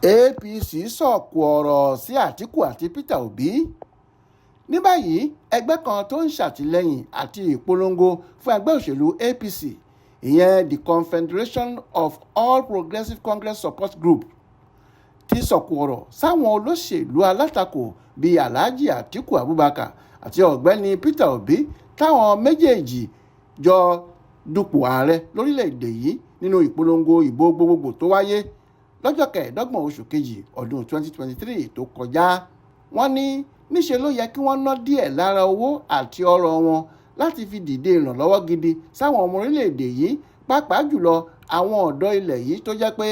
APC sọ̀kò ọ̀rọ̀ sí Atiku àti Peter Obi. Ní báyìí ẹgbẹ́ kan tó ń ṣàtìlẹ́yìn àti ìpolongo fún ẹgbẹ́ òṣèlú APC ìyẹn the Confederation of All Progressives Congress Support Group ti sọ̀kò ọ̀rọ̀ sáwọn olóṣèlú alátakò bíi Alhaji Atiku Abubakar àti ọ̀gbẹ́ni Peter Obi táwọn méjèèjì jọ dupò ààrẹ lórílẹ̀‐èdè yìí nínú ìpolongo ìbò gbogbogbò tó wáyé lọ́jọ́ kẹẹ̀ẹ́dọ́gbọ̀n oṣù kejì ọdún 2023 tó kọjá. Wọ́n ní níṣe ló yẹ kí wọ́n ná díẹ̀ lára owó àti ọrọ̀ wọn láti fi dìde ìrànlọ́wọ́ gidi sáwọn ọmọ orílẹ̀-èdè yìí, pàápàá jùlọ àwọn ọ̀dọ́ ilẹ̀ yìí tó jẹ́ pé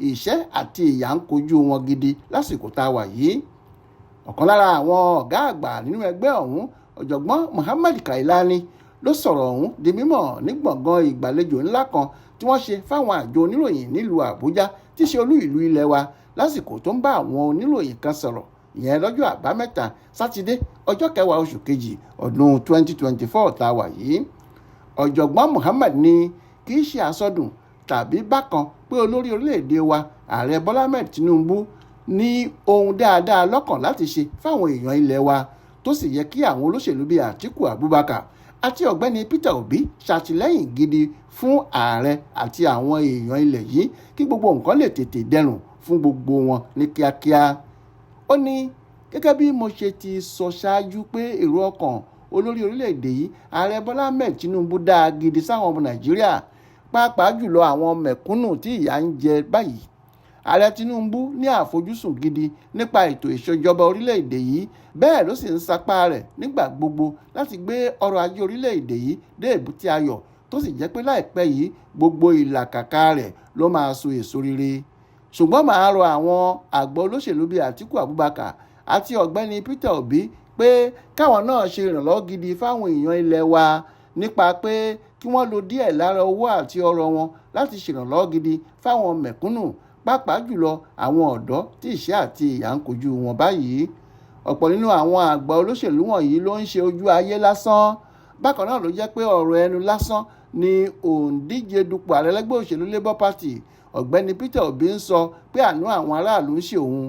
ìṣẹ́ àti ìyà ń kojú wọn gidi lásìkò tá a wà yìí. Ọ̀kan lára àwọn ọ̀gá àgbà nínú ẹgbẹ́ ọ̀hún, ọ̀jọ̀gbọ́n Muhammad Kailani, ló sọ̀rọ̀ ọ̀hún di mímọ̀ ní gbọ̀ngàn ìgbàlejò ńlá kan tí wọ́n ṣe fáwọn àjọ oníròyìn nílùú Àbújá tí ṣe olú ìlú ilẹ̀ wa lásìkò tó ń bá àwọn oníròyìn kan sọ̀rọ̀ ìyẹn lọ́jọ́ àbámẹ́ta sátidé ọjọ́ kẹwàá oṣù kejì ọdún 2024 tá a wà yìí. Ọ̀jọ̀gbọ́n Muhammad ní kì í ṣe àsọdùn tàbí bákan pé olórí orílẹ̀-èdè wa ààrẹ Bọ́lá Ahmed Tinubu ní ohun dáadáa lọ́kàn láti ṣe fáwọn èèyàn ilẹ̀ wa tó sì yẹ kí àwọn olóṣèlú bíi Atiku Abubakar àti ọ̀gbẹ́ni Peter Obi ṣàtìlẹ́yìn gidi fún ààrẹ àti àwọn èèyàn ilẹ̀ yìí kí gbogbo nǹkan lè tètè dẹrùn fún gbogbo wọn ní kíákíá. Ó ní gẹ́gẹ́ bí mo ṣe ti sọ ṣáájú pé èrò ọkàn olórí orílẹ̀-èdè yìí ààrẹ Bọ́lá Ahmed Tinubu dáa gidi sáwọn ọmọ Nàìjíríà, pàápàá jùlọ àwọn mẹ̀kúnnù tí ìyà ń jẹ báyìí. Ààrẹ Tinubu ní àfojúsùn gidi nípa ètò ìṣèjọba orílẹ̀-èdè yìí, bẹ́ẹ̀ ló sì ń sapá rẹ̀ nígbà gbogbo láti gbé ọrọ̀ ajé orílẹ̀-èdè yìí dé èbúté ayọ̀ tó sì jẹ́ pé láìpẹ́ yìí gbogbo ìlàkàkà rẹ̀ ló máa so èso rere. Ṣùgbọ́n màá rọ àwọn àgbà olóṣèlú bíi Atiku Abubakar àti ọ̀gbẹ́ni Peter Obi pé káwọn náà ṣe ìrànlọ́wọ́ gidi fáwọn èèyàn ilẹ̀ wa nípa pé kí wọ́n lo díẹ̀ lára owó àti ọrọ̀ wọn láti ṣèrànlọ́wọ́ gidi fáwọn mẹ̀kúnnù, pàápàá jùlọ àwọn ọ̀dọ́ tí ìṣẹ́ àti ìyà ń kojú wọn báyìí. Ọ̀pọ̀ nínú àwọn àgbà olóṣèlú wọ̀nyí ló ń ṣe ojú ayé lásán. Bákan náà ló jẹ́ pé ọ̀rọ̀ ẹnu lásán ni òǹdíje dupò ààrẹ lẹ́gbẹ́ òṣèlú Labour Party ọ̀gbẹ́ni Peter Obi ń sọ pé àánú àwọn aráàlú ń ṣe òun.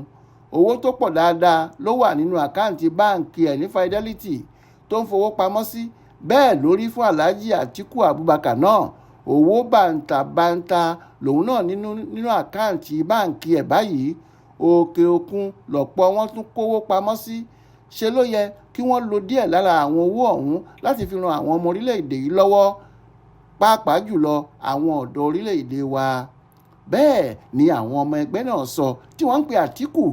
Owó tó pọ̀ dáadáa ló wà nínú àkáǹtì báǹkì ẹ̀ ní Fidelity tó ń fowó pamọ́ sí. Bẹ́ẹ̀ lórí fún Alhaji Atiku Abubakar náà, owó bàǹtàbàǹtà lòun náà nínú àkáǹtì báǹkì ẹ̀ báyìí. Òkè òkun lọ̀pọ̀ wọn tún kówó pamọ́ sí. Ṣe ló yẹ kí wọ́n lo díẹ̀ lára àwọn owó ọ̀hún láti fi ran àwọn ọmọ orílẹ̀-èdè yìí lọ́wọ́, pàápàá jùlọ àwọn ọ̀dọ́ orílẹ̀-èdè wa. Bẹ́ẹ̀ ni àwọn ọmọ ẹgbẹ́ náà sọ tí wọ́n ń pe Atiku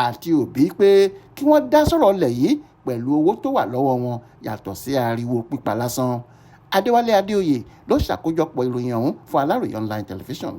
àti Obi pé kí wọ́n dá sọ̀rọ̀ lẹ̀ yìí pẹ̀lú owó tó wà lọ́wọ́ wọn yàtọ̀ sí ariwo pípa lásán. Adéwálé Adéoyè ló ṣàkójọpọ̀ ìròyìn ọ̀hún fún Aláròyé online television.